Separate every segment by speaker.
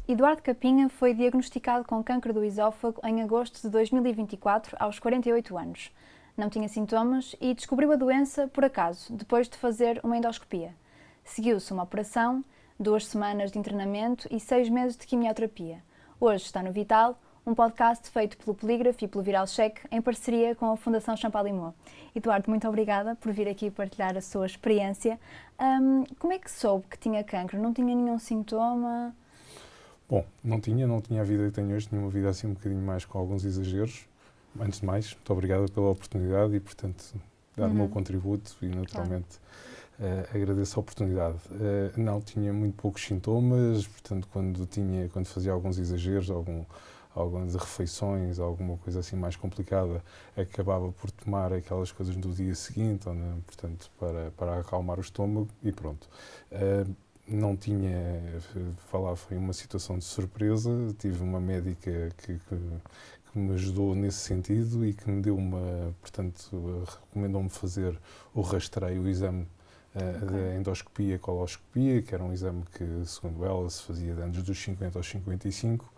Speaker 1: Eduardo Capinha foi diagnosticado com cancro do esófago em agosto de 2024, aos 48 anos. Não tinha sintomas e descobriu a doença por acaso, depois de fazer uma endoscopia. Seguiu-se uma operação, 2 semanas de internamento e 6 meses de quimioterapia. Hoje está no Vital, um podcast feito pelo Polígrafo e pelo Viral Check em parceria com a Fundação Champalimau. Eduardo, muito obrigada por vir aqui partilhar a sua experiência. Como é que soube que tinha cancro? Não tinha nenhum sintoma?
Speaker 2: Bom, não tinha a vida que tenho hoje, tinha uma vida assim um bocadinho mais com alguns exageros. Antes de mais, muito obrigado pela oportunidade e, portanto, dar o meu contributo e, naturalmente, agradeço a oportunidade. Não, tinha muito poucos sintomas, portanto, quando fazia alguns exageros, algumas refeições, alguma coisa assim mais complicada, acabava por tomar aquelas coisas do dia seguinte, né? Portanto, para acalmar o estômago e pronto. Não tinha, foi uma situação de surpresa, tive uma médica que me ajudou nesse sentido e que me deu recomendou-me fazer o rastreio, o exame da endoscopia e coloscopia, que era um exame que, segundo ela, se fazia de antes dos 50 aos 55.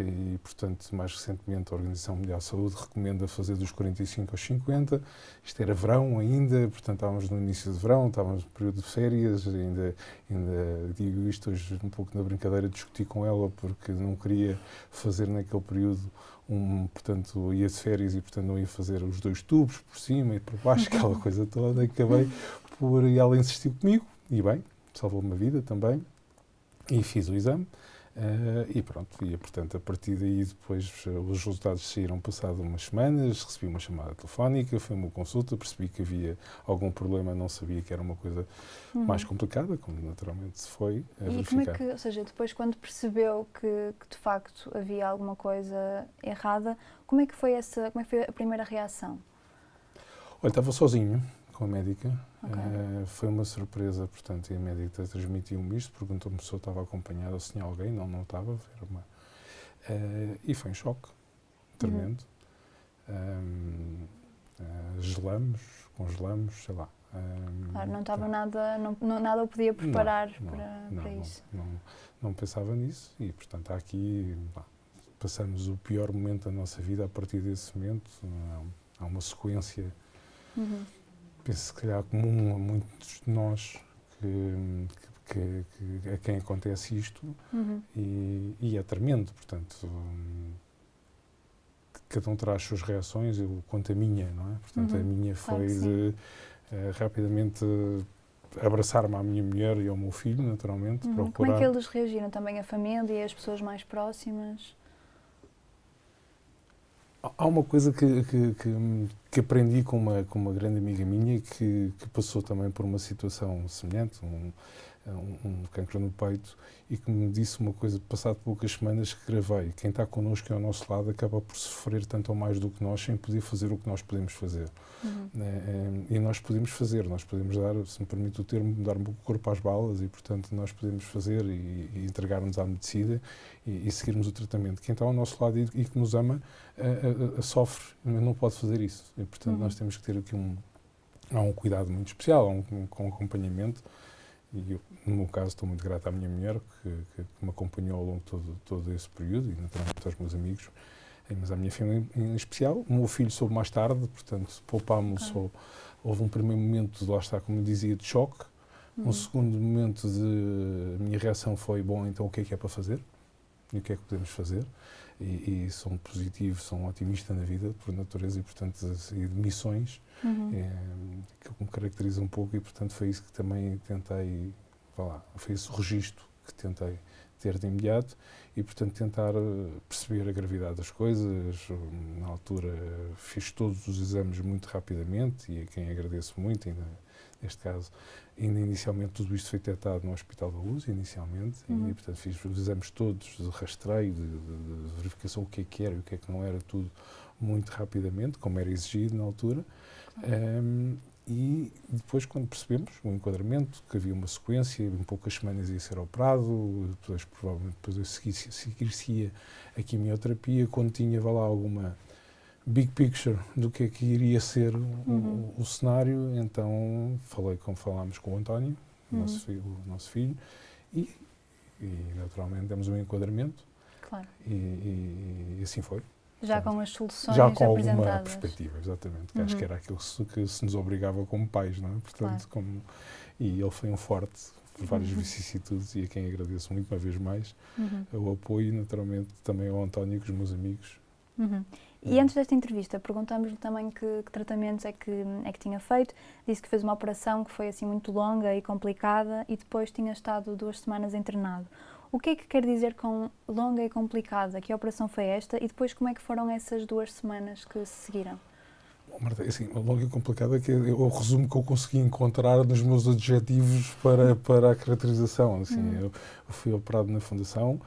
Speaker 2: E, portanto, mais recentemente a Organização Mundial de Saúde recomenda fazer dos 45 aos 50. Isto era verão ainda, portanto estávamos no início de verão, estávamos no período de férias, ainda digo isto hoje um pouco na brincadeira, discuti com ela porque não queria fazer naquele período, portanto ia de férias e portanto não ia fazer os 2 tubos por cima e por baixo, aquela coisa toda, e acabei e ela insistiu comigo, e bem, salvou-me a vida também, e fiz o exame. E pronto, portanto, a partir daí depois os resultados saíram passado umas semanas, recebi uma chamada telefónica, foi uma consulta, percebi que havia algum problema, não sabia que era uma coisa mais complicada, como naturalmente se foi verificar.
Speaker 1: E como é que, ou seja, depois quando percebeu que de facto havia alguma coisa errada, como é que foi a primeira reação?
Speaker 2: Olha, estava sozinho com a médica.
Speaker 1: Okay.
Speaker 2: Foi uma surpresa, portanto, e a médica transmitiu-me isto, perguntou-me se eu estava acompanhado ou se tinha alguém, não estava, e foi um choque tremendo. Congelamos, sei lá.
Speaker 1: Claro, não estava nada, nada o podia preparar para isso.
Speaker 2: Não pensava nisso e, portanto, passamos o pior momento da nossa vida a partir desse momento. Há uma sequência penso, se calhar, comum a muitos de nós a quem acontece isto e é tremendo, portanto, cada um traz as suas reações, quanto a minha, não é? Portanto, a minha foi de rapidamente abraçar-me à minha mulher e ao meu filho, naturalmente, procurar...
Speaker 1: Como é que eles reagiram? Também a família e as pessoas mais próximas?
Speaker 2: Há uma coisa que aprendi com uma grande amiga minha que passou também por uma situação semelhante, um cancro no peito, e que me disse uma coisa, passado poucas semanas, que gravei: quem está connosco e ao nosso lado acaba por sofrer tanto ou mais do que nós, sem poder fazer o que nós podemos fazer. E nós podemos dar, se me permite o termo, dar o corpo às balas, e portanto nós podemos fazer e entregar-nos à medicina e seguirmos o tratamento. Quem está ao nosso lado e que nos ama sofre, mas não pode fazer isso. E portanto nós temos que ter aqui um cuidado muito especial, com acompanhamento. E eu, no meu caso, estou muito grato à minha mulher, que me acompanhou ao longo de todo esse período, e naturalmente aos meus amigos, mas à minha família em especial. O meu filho soube mais tarde, portanto, poupámos. Houve um primeiro momento, lá está, como eu dizia, de choque. Um segundo momento a minha reação foi: bom, então o que é para fazer? E o que é que podemos fazer? E sou positivo, sou otimista na vida, por natureza, e portanto, de missões, que me caracteriza um pouco, e portanto foi isso que também tentei, foi esse o registro que tentei ter de imediato, e portanto tentar perceber a gravidade das coisas. Na altura fiz todos os exames muito rapidamente, e a quem agradeço muito, ainda neste caso, inicialmente tudo isto foi detectado no Hospital da Luz, inicialmente, e portanto fiz os exames todos de rastreio, de verificação, o que era e o que é que não era, tudo muito rapidamente, como era exigido na altura. E depois, quando percebemos o enquadramento, que havia uma sequência, em poucas semanas ia ser operado, depois provavelmente eu seguir-se a quimioterapia, quando tinha alguma big picture do que é que iria ser o cenário, então falámos com o António, o nosso filho, e e naturalmente demos um enquadramento
Speaker 1: Claro.
Speaker 2: E assim foi.
Speaker 1: Já com as soluções
Speaker 2: Já com alguma
Speaker 1: apresentadas.
Speaker 2: perspectiva, exatamente. Que acho que era aquilo que se nos obrigava como pais, não é? Portanto, e ele foi um forte por várias vicissitudes e a quem agradeço muito uma vez mais o apoio e naturalmente também ao António e os meus amigos.
Speaker 1: E antes desta entrevista, perguntamos-lhe também que tratamentos é que tinha feito. Disse que fez uma operação que foi assim muito longa e complicada e depois tinha estado 2 semanas internado. O que é que quer dizer com longa e complicada? Que operação foi esta? E depois como é que foram essas 2 semanas que se seguiram?
Speaker 2: Bom, Marta, assim, longa e complicada é que é o resumo que eu consegui encontrar nos meus adjetivos para a caracterização. Assim, eu fui operado na Fundação,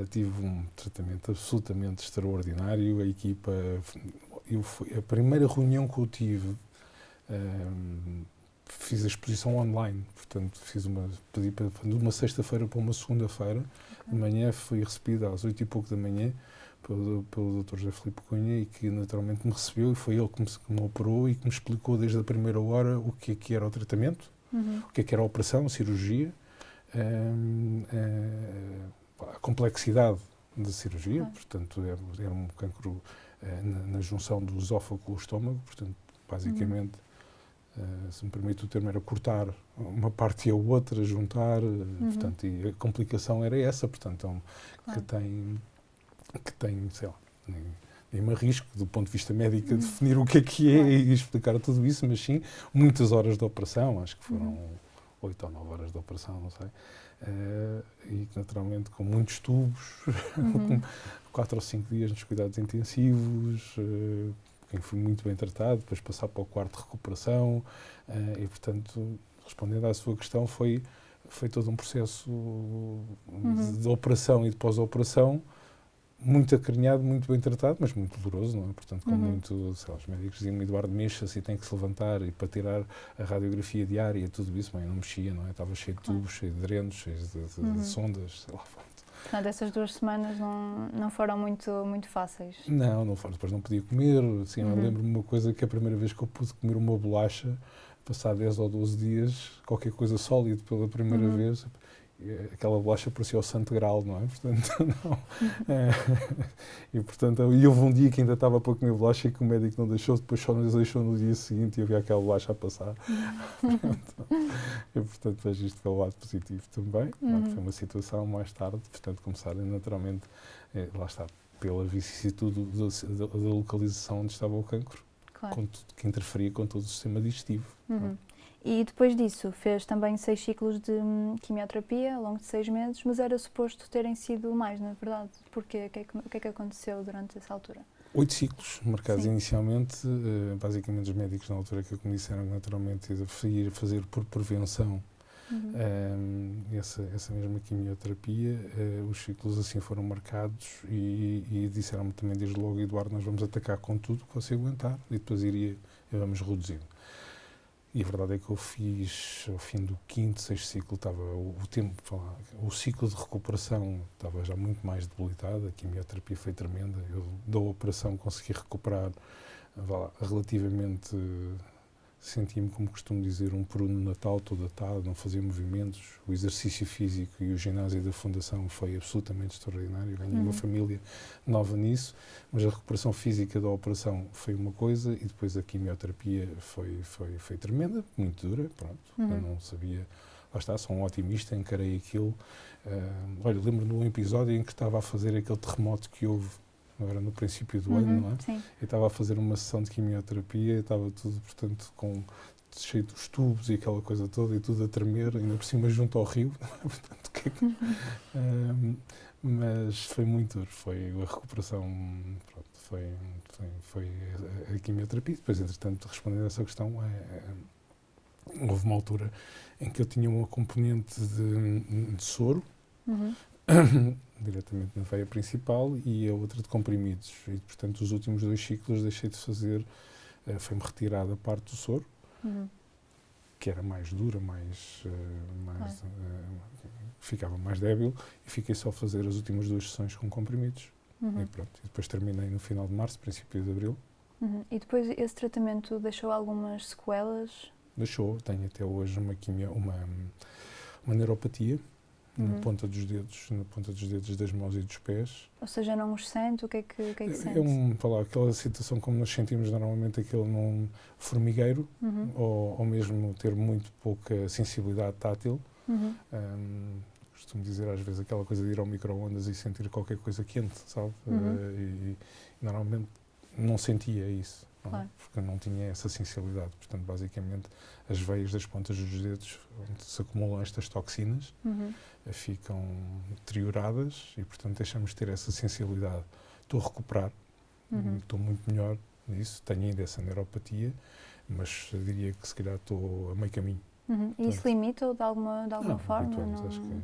Speaker 2: tive um tratamento absolutamente extraordinário. A equipa, a primeira reunião que eu tive, fiz a exposição online, portanto pedi de uma sexta-feira para uma segunda-feira, de manhã fui recebida às 8h pouco da manhã pelo Dr. José Filipe Cunha e que naturalmente me recebeu e foi ele que me operou e que me explicou desde a primeira hora o que era o tratamento, o que era a operação, a cirurgia, a complexidade da cirurgia, portanto era um cancro na junção do esófago com o estômago, portanto basicamente se me permite o termo, era cortar uma parte e a outra, juntar, portanto, e a complicação era essa, portanto, que tem, sei lá, nem me arrisco, do ponto de vista médico, a definir o que é e explicar tudo isso, mas sim, muitas horas de operação, acho que foram 8 ou 9 horas de operação, não sei, e naturalmente com muitos tubos, 4 ou 5 dias nos cuidados intensivos, quem fui muito bem tratado, depois passar para o quarto de recuperação e, portanto, respondendo à sua questão, foi todo um processo de operação e de pós-operação muito acarinhado, muito bem tratado, mas muito doloroso, não é? Portanto, com muito, sei lá, os médicos diziam-me, Eduardo, mexa-se e tem que se levantar e para tirar a radiografia diária e tudo isso, bem, eu não mexia, não é? Estava cheio de tubos, cheio de drenos, cheio de sondas, sei lá.
Speaker 1: Portanto, essas 2 semanas não foram muito fáceis?
Speaker 2: Não foram. Depois não podia comer. Assim, eu lembro-me uma coisa que a primeira vez que eu pude comer uma bolacha, passado 10 ou 12 dias, qualquer coisa sólido pela primeira vez, aquela bolacha parecia o Santo Graal, não é? Portanto, não. E, portanto, houve um dia que ainda estava para comer bolacha e que o médico não deixou, depois só nos deixou no dia seguinte e havia aquela bolacha a passar. E, portanto, vejo isto pelo lado positivo também. Foi uma situação mais tarde, portanto, começarem naturalmente, lá está, pela vicissitude da localização onde estava o cancro, com tudo que interferia com todo o sistema digestivo.
Speaker 1: E depois disso, fez também 6 ciclos de quimioterapia ao longo de 6 meses, mas era suposto terem sido mais, não é verdade? Porquê? O que é que aconteceu durante essa altura?
Speaker 2: 8 ciclos marcados inicialmente, basicamente os médicos na altura que me disseram naturalmente ir fazer por prevenção essa mesma quimioterapia, os ciclos assim foram marcados e disseram-me também desde logo, Eduardo, nós vamos atacar com tudo que você aguentar e depois vamos reduzindo. E a verdade é que eu fiz, ao fim do 5º, 6º ciclo, estava o ciclo de recuperação estava já muito mais debilitado, a quimioterapia foi tremenda, eu da operação consegui recuperar relativamente, sentia-me, como costumo dizer, um peru no Natal, todo atado, não fazia movimentos, o exercício físico e o ginásio da Fundação foi absolutamente extraordinário, ganhei uma família nova nisso, mas a recuperação física da operação foi uma coisa e depois a quimioterapia foi tremenda, muito dura, pronto, eu não sabia, lá está, sou um otimista, encarei aquilo, olha, lembro-me de um episódio em que estava a fazer aquele terremoto que houve agora no princípio do ano, não é?
Speaker 1: Sim.
Speaker 2: Eu estava a fazer uma sessão de quimioterapia, estava tudo, portanto, cheio dos tubos e aquela coisa toda e tudo a tremer, ainda por cima junto ao rio, portanto, mas foi muito duro, foi a recuperação, pronto, foi a quimioterapia. Depois, entretanto, respondendo a essa questão, houve uma altura em que eu tinha uma componente de soro, diretamente na veia principal e a outra de comprimidos. E, portanto, os últimos 2 ciclos deixei de fazer, foi-me retirada a parte do soro, que era mais dura, ficava mais débil, e fiquei só a fazer as últimas 2 sessões com comprimidos. E pronto, e depois terminei no final de março, princípio de abril.
Speaker 1: E depois esse tratamento deixou algumas sequelas?
Speaker 2: Deixou, tenho até hoje uma neuropatia, na ponta dos dedos das mãos e dos pés.
Speaker 1: Ou seja, não os sente? O que é que sente?
Speaker 2: Aquela situação como nós sentimos normalmente aquele num formigueiro, ou mesmo ter muito pouca sensibilidade tátil. Costumo dizer às vezes aquela coisa de ir ao micro-ondas e sentir qualquer coisa quente, sabe? E normalmente não sentia isso,
Speaker 1: Claro.
Speaker 2: porque não tinha essa sensibilidade. Portanto, basicamente, as veias das pontas dos dedos, onde se acumulam estas toxinas, ficam deterioradas e, portanto, deixamos de ter essa sensibilidade. Estou a recuperar, estou muito melhor nisso, tenho ainda essa neuropatia, mas eu diria que se calhar estou a meio caminho.
Speaker 1: E isso limita-o de alguma forma?
Speaker 2: Não? Acho que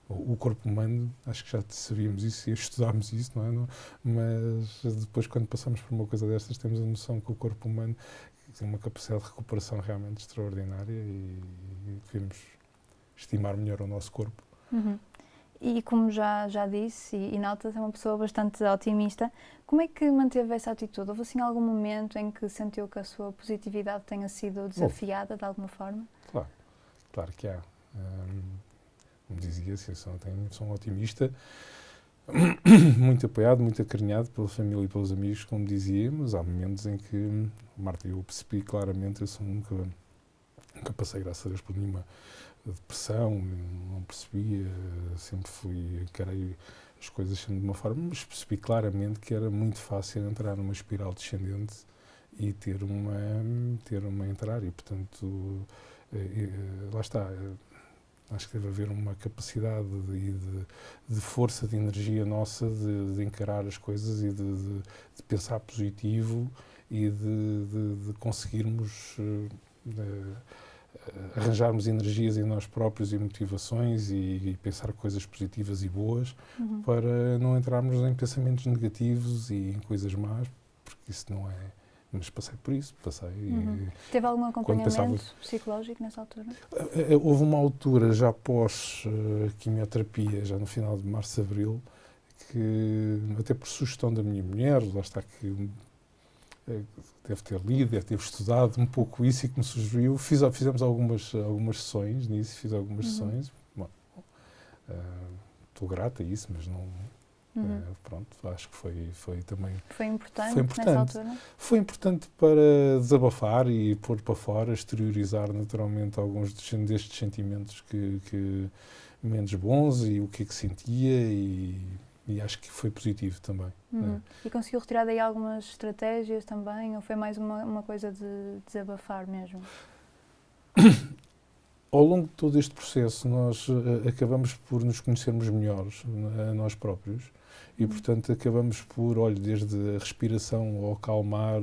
Speaker 2: o corpo humano, acho que já sabíamos isso e estudámos isso, não é? Mas depois, quando passamos por uma coisa destas, temos a noção que o corpo humano tem uma capacidade de recuperação realmente extraordinária e devemos estimar melhor o nosso corpo.
Speaker 1: E como já disse, e nota-se, é uma pessoa bastante otimista, como é que manteve essa atitude? Houve assim algum momento em que sentiu que a sua positividade tenha sido desafiada de alguma forma?
Speaker 2: Claro que há. Como dizia, sou um otimista, muito apoiado, muito acarinhado pela família e pelos amigos, como dizia, mas há momentos em que, Marta, eu percebi claramente, nunca passei, graças a Deus, por nenhuma depressão, não percebia, sempre encarei as coisas sempre de uma forma, mas percebi claramente que era muito fácil entrar numa espiral descendente e ter uma entrar, e portanto, lá está. Acho que deve haver uma capacidade de força, de energia nossa, de encarar as coisas e de pensar positivo e de conseguirmos arranjarmos energias em nós próprios e motivações e pensar coisas positivas e boas para não entrarmos em pensamentos negativos e em coisas más, porque isso não é... Mas passei por isso,
Speaker 1: Teve algum acompanhamento psicológico nessa altura?
Speaker 2: Houve uma altura, já pós quimioterapia, já no final de março, abril, que até por sugestão da minha mulher, lá está que deve ter lido, deve ter estudado um pouco isso e que me sugeriu, fizemos algumas sessões nisso, sessões. Bom, estou grato a isso, mas não... pronto, acho que foi também...
Speaker 1: Foi importante nessa altura?
Speaker 2: Foi importante para desabafar e pôr para fora, exteriorizar naturalmente alguns destes sentimentos que menos bons e o que é que sentia e acho que foi positivo também.
Speaker 1: E conseguiu retirar daí algumas estratégias também ou foi mais uma coisa de desabafar mesmo?
Speaker 2: Ao longo de todo este processo, nós acabamos por nos conhecermos melhores a nós próprios e, portanto, acabamos por, desde a respiração ao acalmar,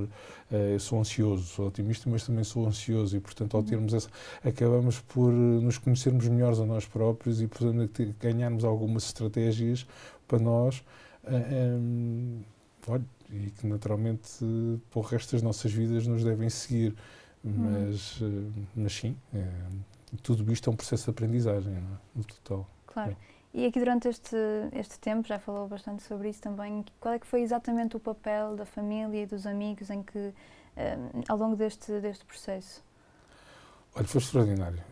Speaker 2: eu sou ansioso, sou otimista, mas também sou ansioso e, portanto, ao termos acabamos por nos conhecermos melhores a nós próprios e, portanto, ganharmos algumas estratégias para nós, e que, naturalmente, para o resto das nossas vidas nos devem seguir, mas sim... tudo isto é um processo de aprendizagem, não é? No total.
Speaker 1: Claro. E aqui durante este tempo, já falou bastante sobre isso também, qual é que foi exatamente o papel da família e dos amigos em que, ao longo deste processo?
Speaker 2: Olha, foi extraordinário.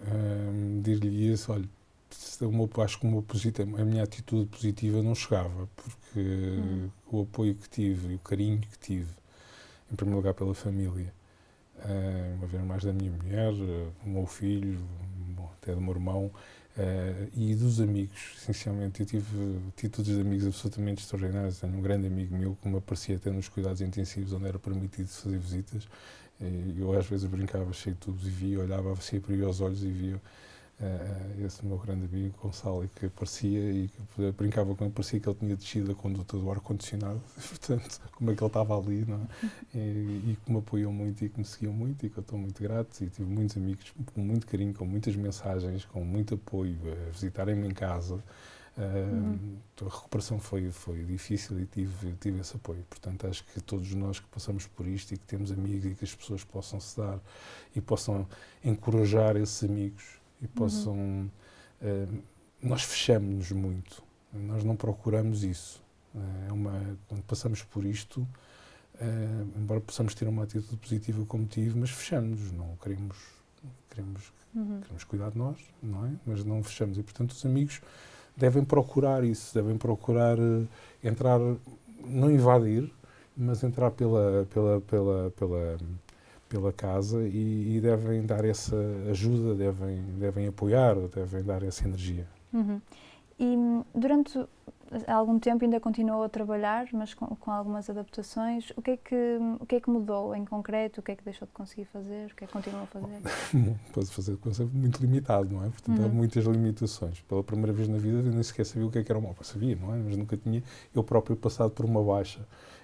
Speaker 2: Dir-lhe isso, acho que a minha atitude positiva não chegava, porque o apoio que tive e o carinho que tive, em primeiro lugar pela família, uma vez mais da minha mulher, do meu filho, até do meu irmão, e dos amigos, essencialmente. Eu tive atitudes de amigos absolutamente extraordinários. Tenho um grande amigo meu que me aparecia até nos cuidados intensivos, onde era permitido fazer visitas. Eu às vezes brincava cheio de tubos e via, olhava assim para aos olhos e via esse meu grande amigo, Gonçalo, que aparecia e que brincava com ele, parecia que ele tinha descido a conduta do ar-condicionado, portanto, como é que ele estava ali, não é? E que me apoiou muito e que me seguiu muito e que eu estou muito grato e tive muitos amigos com muito carinho, com muitas mensagens, com muito apoio, a visitarem-me em casa. A recuperação foi difícil e tive esse apoio. Portanto, acho que todos nós que passamos por isto e que temos amigos e que as pessoas possam se dar e possam encorajar esses amigos e possam... nós fechamos-nos muito, nós não procuramos isso. Quando passamos por isto, embora possamos ter uma atitude positiva como tive, mas fechamos-nos, não queremos cuidar de nós, não é? Mas não fechamos. E, portanto, os amigos devem procurar isso, devem procurar entrar, não invadir, mas entrar pela casa e devem dar essa ajuda, devem apoiar, devem dar essa energia.
Speaker 1: E durante algum tempo ainda continuou a trabalhar, mas com algumas adaptações. O que é que mudou em concreto? O que é que deixou de conseguir fazer? O que é que continua a fazer?
Speaker 2: Posso fazer coisa muito limitado, não é? Portanto, há muitas limitações. Pela primeira vez na vida eu nem sequer sabia o que era uma baixa. Sabia, não é? Mas nunca tinha eu próprio passado por uma baixa.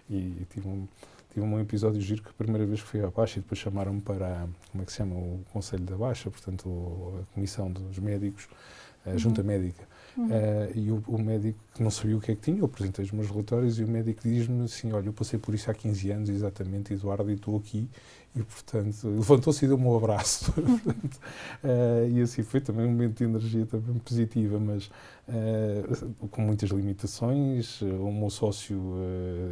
Speaker 2: E tive um episódio giro que a primeira vez que fui à baixa e depois chamaram-me para, como é que se chama, o Conselho da Baixa, portanto a Comissão dos Médicos, a Junta Médica. E o médico, que não sabia o que é que tinha, eu apresentei os meus relatórios e o médico diz-me assim, olha, eu passei por isso há 15 anos, exatamente, Eduardo, e estou aqui. E, portanto, levantou-se e deu-me um abraço. E assim foi também um momento de energia também positiva, mas com muitas limitações. O meu sócio,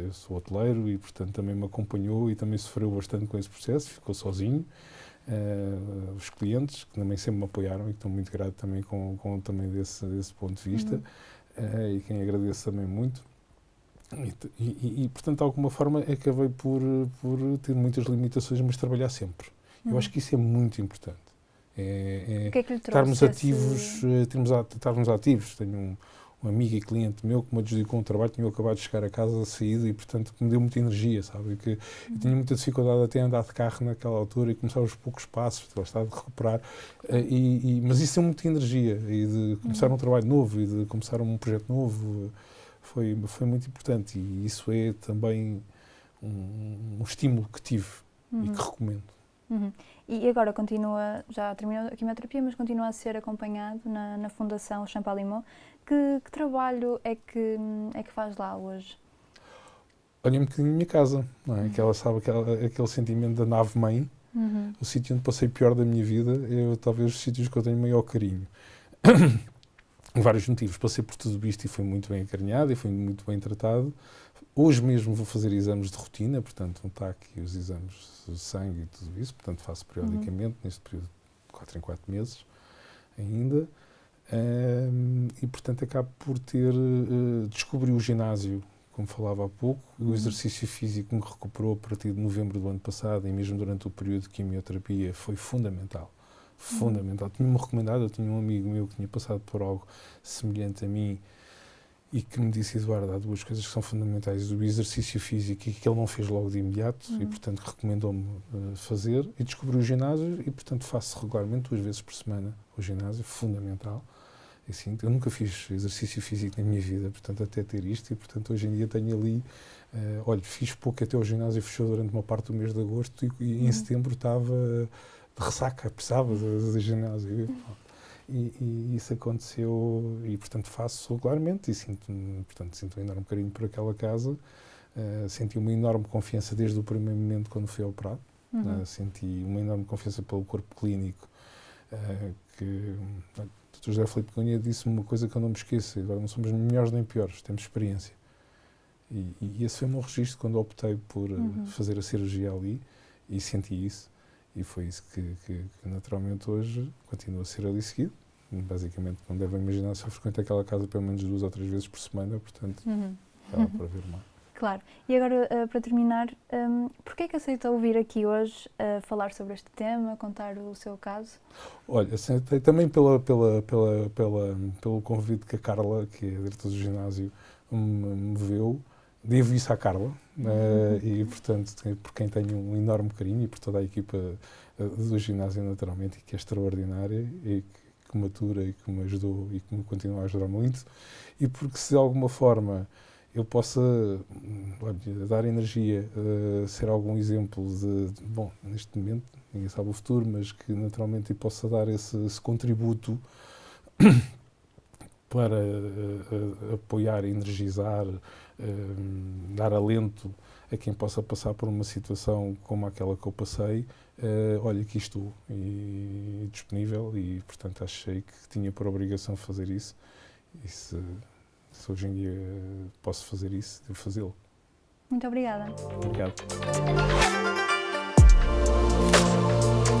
Speaker 2: eu sou hoteleiro e, portanto, também me acompanhou e também sofreu bastante com esse processo, ficou sozinho. Os clientes, que também sempre me apoiaram e que estou muito grato também com também desse ponto de vista, e quem agradeço também muito. E, portanto, de alguma forma, acabei por ter muitas limitações, mas trabalhar sempre. Eu acho que isso é muito importante.
Speaker 1: O que é que lhe trouxe
Speaker 2: estarmos ativos, estarmos ativos. Tenho um amigo e cliente meu que me adjudicou um trabalho, tinha acabado de chegar a casa, saída, e, portanto, que me deu muita energia, sabe? Eu tinha muita dificuldade até a andar de carro naquela altura e começar aos poucos passos, estava a recuperar. Mas isso é muita energia, e de começar um trabalho novo, e de começar um projeto novo, foi muito importante, e isso é também um estímulo que tive e que recomendo.
Speaker 1: E agora já terminou a quimioterapia, mas continua a ser acompanhado na Fundação Champalimau. Que trabalho é que faz lá hoje?
Speaker 2: Olha um bocadinho a minha casa, não é? Aquele sentimento da nave-mãe, o sítio onde passei pior da minha vida, talvez os sítios que eu tenho maior carinho. Vários motivos, passei por tudo isto e fui muito bem acarinhado e fui muito bem tratado. Hoje mesmo vou fazer exames de rotina, portanto, um TAC e os exames de sangue e tudo isso, portanto, faço periodicamente, neste período de 4 em 4 meses ainda. E, portanto, acabo por descobri o ginásio, como falava há pouco, o exercício físico me recuperou a partir de novembro do ano passado e mesmo durante o período de quimioterapia foi fundamental. Fundamental. Tinha-me recomendado, eu tinha um amigo meu que tinha passado por algo semelhante a mim e que me disse, Eduardo, há duas coisas que são fundamentais, o exercício físico e que ele não fez logo de imediato e, portanto, recomendou-me fazer, e descobri o ginásio e, portanto, faço regularmente 2 vezes por semana o ginásio, fundamental. E, sim, eu nunca fiz exercício físico na minha vida, portanto, até ter isto, e, portanto, hoje em dia tenho ali, olha, fiz pouco, até o ginásio fechou durante uma parte do mês de agosto e em setembro estava de ressaca, precisava de ginásio. E isso aconteceu e, portanto, faço regularmente e sinto um enorme carinho por aquela casa. Senti uma enorme confiança desde o primeiro momento quando fui operado. Senti uma enorme confiança pelo corpo clínico. O Dr. José Filipe Cunha disse-me uma coisa que eu não me esqueço. Agora não somos melhores nem piores, temos experiência. E esse foi o meu registro quando optei por fazer a cirurgia ali e senti isso. E foi isso que naturalmente hoje continua a ser ali seguido. Basicamente, não devem imaginar, se eu frequento aquela casa pelo menos 2 ou 3 vezes por semana, portanto, dá para ver mais.
Speaker 1: Claro. E agora, para terminar, porquê é que aceitou vir aqui hoje falar sobre este tema, contar o seu caso?
Speaker 2: Olha, aceitei também pelo convite que a Carla, que é a diretora do ginásio, me moveu. Devo isso à Carla e, portanto, por quem tenho um enorme carinho e por toda a equipa do ginásio, naturalmente, e que é extraordinária e que me atura e que me ajudou e que me continua a ajudar muito. E porque, se de alguma forma eu possa dar energia, ser algum exemplo bom, neste momento, ninguém sabe o futuro, mas que naturalmente eu possa dar esse contributo para apoiar, energizar, dar alento a quem possa passar por uma situação como aquela que eu passei, olha, aqui estou e disponível e, portanto, achei que tinha por obrigação fazer isso e se hoje em dia posso fazer isso, devo fazê-lo.
Speaker 1: Muito obrigada.
Speaker 2: Obrigado.